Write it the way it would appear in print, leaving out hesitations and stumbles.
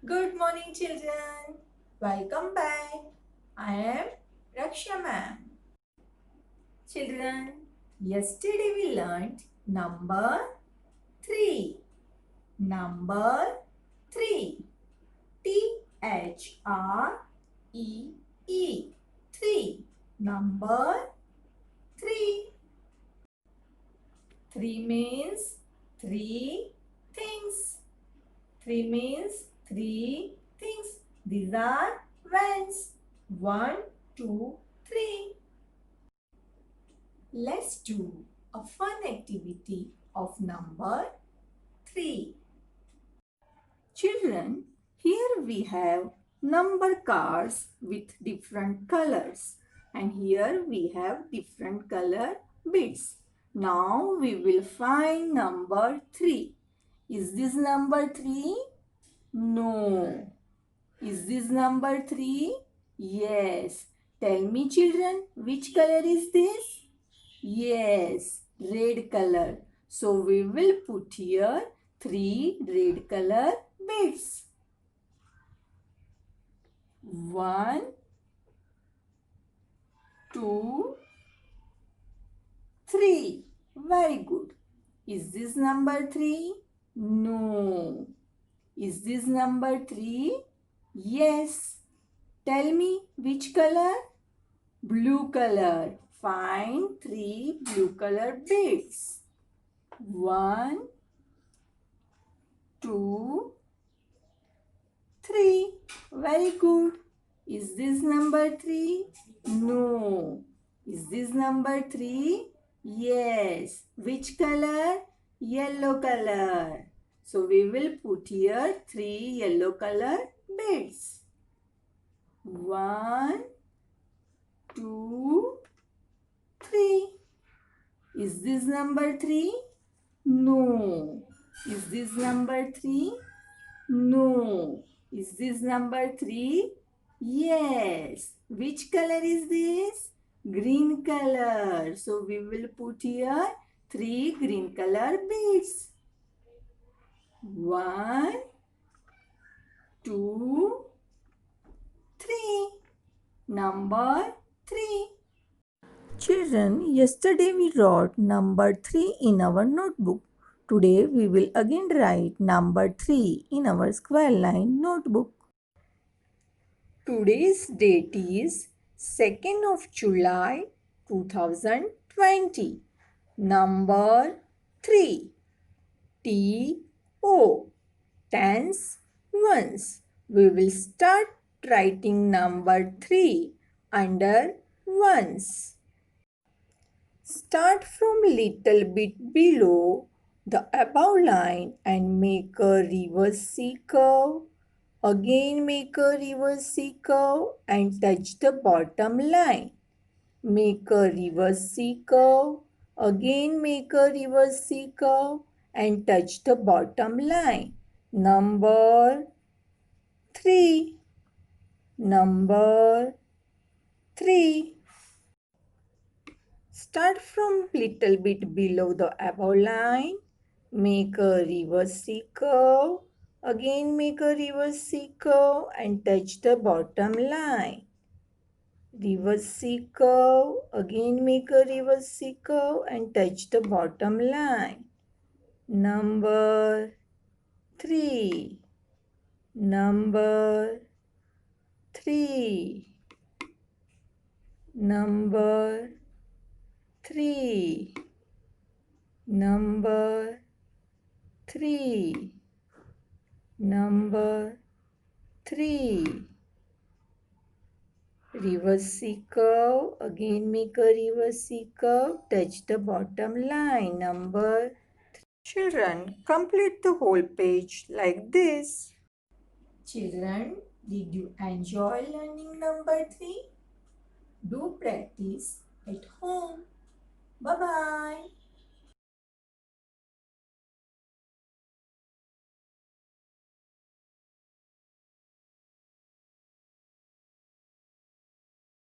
Good morning, children. Welcome back. I am Raksha ma'am. Children, yesterday we learned number 3. Number 3. T-H-R-E-E. 3. Number 3. 3 means 3 things. 3 means 3 things. These are vans. 1, 2, 3. Let's do a fun activity of number 3. Children, here we have number cards with different colors. And here we have different color bits. Now we will find number 3. Is this number 3? No. Is this number 3? Yes. Tell me children, which color is this? Yes, red color. So we will put here 3 red color bits. 1, 2, 3. Very good. Is this number 3? No. Is this number 3? Yes. Tell me which color? Blue color. Find 3 blue color bits. 1, 2, 3. Very good. Is this number 3? No. Is this number 3? Yes. Which color? Yellow color. So we will put here 3 yellow color bits. 1, 2, 3. Is this number 3? No. Is this number 3? No. Is this number 3? Yes. Which color is this? Green color. So we will put here 3 green color beads. 1, 2, 3. Number 3. Children, yesterday we wrote number 3 in our notebook. Today we will again write number 3 in our square line notebook. Today's date is 2nd of July 2020. Number 3. T-O. Tens, ones. We will start writing number 3 under ones. Start from little bit below the above line and make a reverse C curve. Again make a reverse C curve and touch the bottom line. Make a reverse C curve. Again make a reverse C curve and touch the bottom line. Number 3. Number 3. Start from little bit below the above line. Make a reverse C curve. Again make a reverse C curve and touch the bottom line. Reverse C curve. Again make a reverse C curve and touch the bottom line. Number 3. Number 3. Number 3. Number 3. Number 3. Reverse C curve. Again make a reverse C curve. Touch the bottom line. Number 3. Children, complete the whole page like this. Children, did you enjoy learning number 3? Do practice